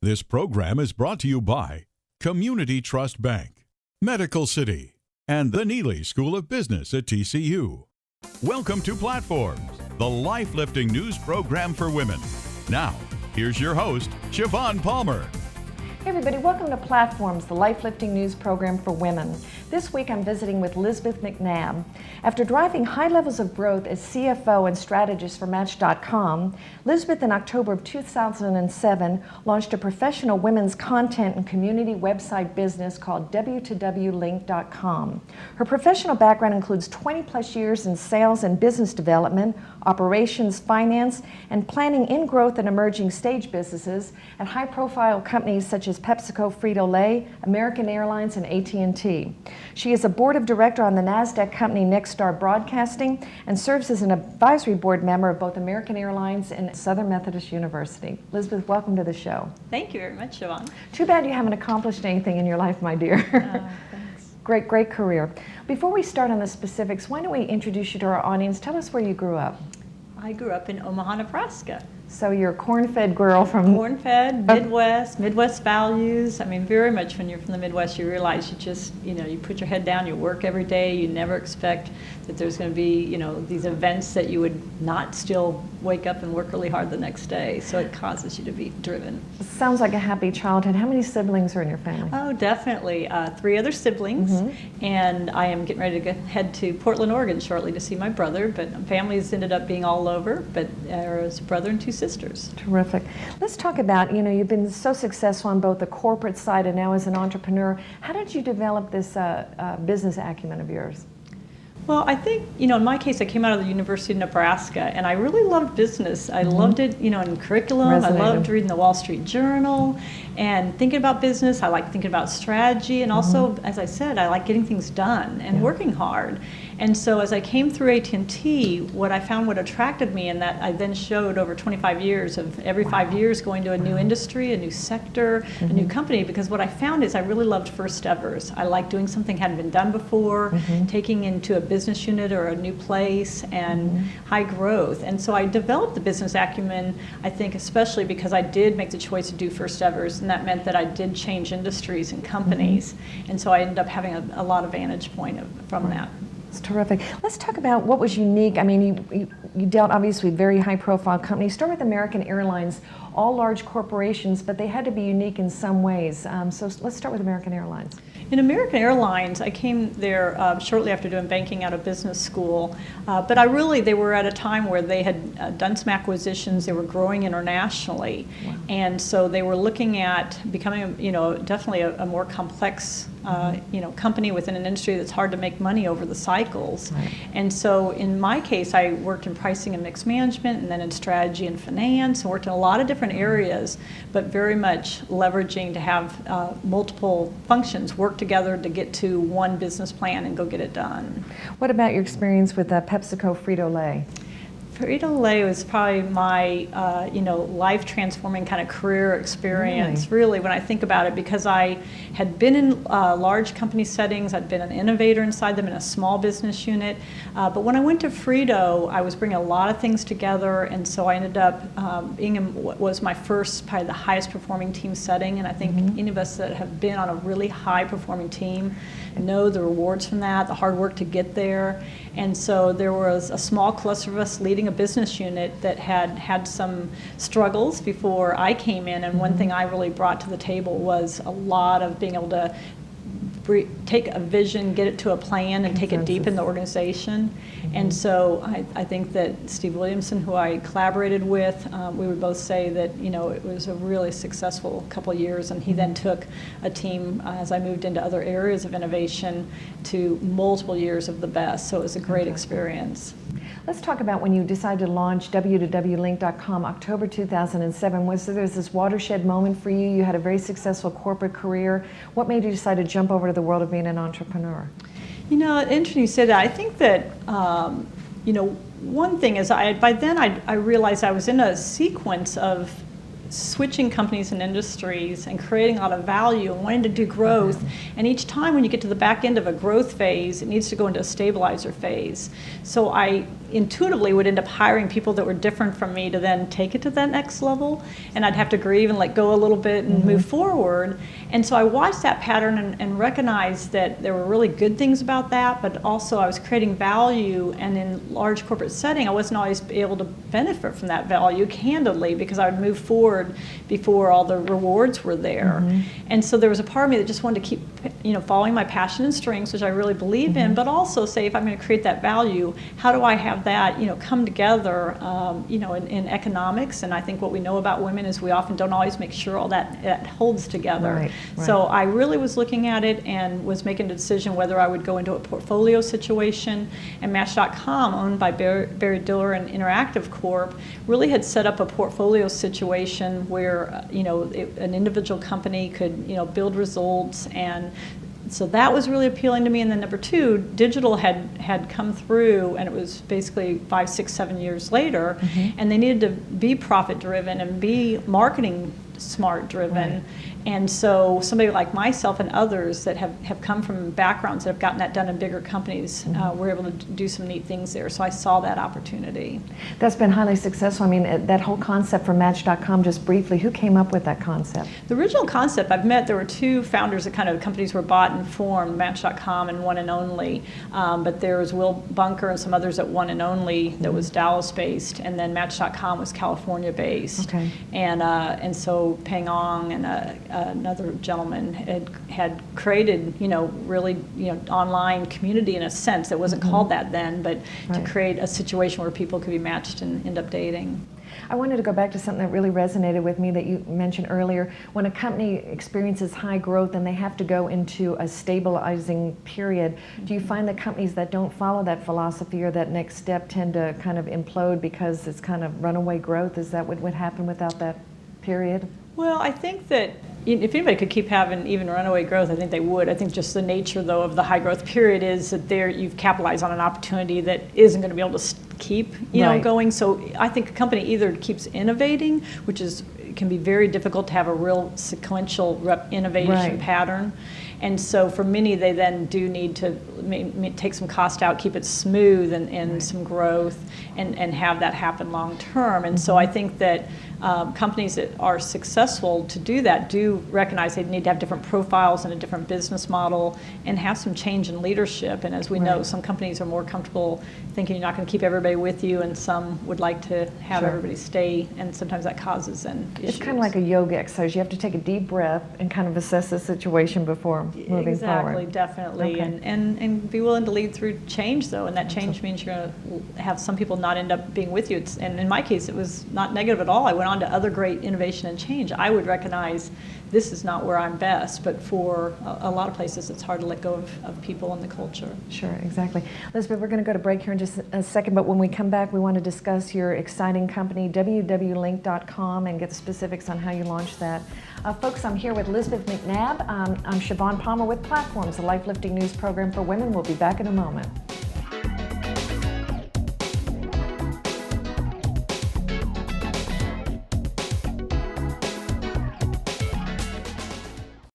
This program is brought to you by Community Trust Bank, Medical City, and the Neely School of Business at TCU. Welcome to Platforms, the life-lifting news program for women. Now, here's your host, Shivaun Palmer. Hey everybody, welcome to Platforms, the life-lifting news program for women. This week I'm visiting with Lisbeth McNabb. After driving high levels of growth as CFO and strategist for Match.com, Lisbeth in October of 2007 launched a professional women's content and community website business called w2wlink.com. Her professional background includes 20 plus years in sales and business development, operations, finance, and planning in growth and emerging stage businesses at high-profile companies such as PepsiCo, Frito-Lay, American Airlines, and AT&T. She is a board of director on the NASDAQ company Nexstar Broadcasting and serves as an advisory board member of both American Airlines and Southern Methodist University. Elizabeth, welcome to the show. Thank you very much, Shivaun. Too bad you haven't accomplished anything in your life, my dear. Thanks. Great career. Before we start on the specifics, why don't we introduce you to our audience? Tell us where you grew up. I grew up in Omaha, Nebraska. So you're a corn-fed girl from... Corn-fed, Midwest values. I mean, very much when you're from the Midwest, you realize you put your head down, you work every day, you never expect that there's going to be, these events that you would not still wake up and work really hard the next day. So it causes you to be driven. Sounds like a happy childhood. How many siblings are in your family? Oh, definitely. 3 other siblings. And I am getting ready to head to Portland, Oregon shortly to see my brother, but families ended up being all over, but there's a brother and 2 sisters. Terrific. Let's talk about, you've been so successful on both the corporate side and now as an entrepreneur. How did you develop this business acumen of yours? Well, I think, in my case, I came out of the University of Nebraska, and I really loved business. I loved it, in curriculum. I loved reading the Wall Street Journal and thinking about business. I like thinking about strategy, and also, as I said, I like getting things done and working hard. And so as I came through AT&T, what I found what attracted me, and that I then showed over 25 years of every 5 years going to a new industry, a new sector, a new company, because what I found is I really loved first evers. I like doing something hadn't been done before, taking into a business unit or a new place, and high growth. And so I developed the business acumen, I think, especially because I did make the choice to do first evers, and that meant that I did change industries and companies. And so I ended up having a lot of vantage point from that. It's terrific. Let's talk about what was unique. I mean, you dealt obviously with very high-profile companies. Start with American Airlines, all large corporations, but they had to be unique in some ways. So let's start with American Airlines. In American Airlines, I came there shortly after doing banking out of business school, but they were at a time where they had done some acquisitions, they were growing internationally, and so they were looking at becoming, definitely a more complex company within an industry that's hard to make money over the cycles. And so in my case, I worked in pricing and mix management, and then in strategy and finance, and worked in a lot of different areas, but very much leveraging to have multiple functions work together to get to one business plan and go get it done. What about your experience with PepsiCo Frito-Lay? Frito-Lay was probably my, life-transforming kind of career experience, really, when I think about it, because I had been in large company settings, I'd been an innovator inside them in a small business unit, but when I went to Frito, I was bringing a lot of things together, and so I ended up being in what was my first, probably the highest performing team setting, and I think any of us that have been on a really high-performing team know the rewards from that, the hard work to get there. And so there was a small cluster of us leading a business unit that had some struggles before I came in, and one thing I really brought to the table was a lot of being able to take a vision, get it to a plan, and take it deep in the organization. And so I think that Steve Williamson, who I collaborated with, we would both say that it was a really successful couple of years, and he then took a team, as I moved into other areas of innovation, to multiple years of the best. So it was a great experience. Let's talk about when you decided to launch w2wlink.com, October 2007. Was there this watershed moment for you? You had a very successful corporate career. What made you decide to jump over to the world of being an entrepreneur? Interesting you said that. I think that, one thing is by then I realized I was in a sequence of switching companies and industries and creating a lot of value and wanting to do growth. And each time when you get to the back end of a growth phase, it needs to go into a stabilizer phase. So I intuitively would end up hiring people that were different from me to then take it to that next level. And I'd have to grieve and let go a little bit and move forward. And so I watched that pattern and recognized that there were really good things about that, but also I was creating value. And in large corporate setting, I wasn't always able to benefit from that value, candidly, because I would move forward before all the rewards were there. And so there was a part of me that just wanted to keep, following my passion and strengths, which I really believe in, but also say, if I'm going to create that value, how do I have that, come together, in economics? And I think what we know about women is we often don't always make sure all that holds together. Right. So I really was looking at it and was making a decision whether I would go into a portfolio situation. And Match.com, owned by Barry Diller and Interactive Corp, really had set up a portfolio situation where an individual company could build results. And so that was really appealing to me. And then number two, digital had come through, and it was basically 5, 6, 7 years later, and they needed to be profit driven and be marketing smart driven. Right. And so somebody like myself and others that have come from backgrounds that have gotten that done in bigger companies were able to do some neat things there. So I saw that opportunity. That's been highly successful. I mean, that whole concept for Match.com, just briefly, who came up with that concept? The original concept, there were two founders that kind of companies were bought and formed, Match.com and One and Only. But there was Will Bunker and some others at One and Only that was Dallas-based, and then Match.com was California-based. Okay. And so Peng Ong and another gentleman had created, really, online community in a sense that wasn't called that then, but to create a situation where people could be matched and end up dating. I wanted to go back to something that really resonated with me that you mentioned earlier. When a company experiences high growth and they have to go into a stabilizing period, do you find that companies that don't follow that philosophy or that next step tend to kind of implode because it's kind of runaway growth? Is that what would happen without that period? Well, I think that if anybody could keep having even runaway growth, I think they would. I think just the nature, though, of the high growth period is that you've capitalized on an opportunity that isn't going to be able to keep, going. So I think a company either keeps innovating, which can be very difficult to have a real sequential innovation pattern. And so for many, they then do need to take some cost out, keep it smooth and some growth, and have that happen long term. And so I think that companies that are successful to do that do recognize they need to have different profiles and a different business model and have some change in leadership. And as we know, some companies are more comfortable thinking you're not going to keep everybody with you, and some would like to have everybody stay, and sometimes that causes issues. It's kind of like a yoga exercise. You have to take a deep breath and kind of assess the situation before moving forward. Exactly, definitely. Okay. And be willing to lead through change, though, and that change means you're going to have some people not end up being with you. And in my case, it was not negative at all. I went on to other great innovation and change. I would recognize this is not where I'm best, but for a lot of places it's hard to let go of people and the culture. Sure, exactly. Lisbeth, we're going to go to break here in just a second, but when we come back, we want to discuss your exciting company, www.link.com, and get the specifics on how you launched that. Folks, I'm here with Lisbeth McNabb. I'm Shivaun Palmer with Platforms, the life-lifting news program for women. We'll be back in a moment.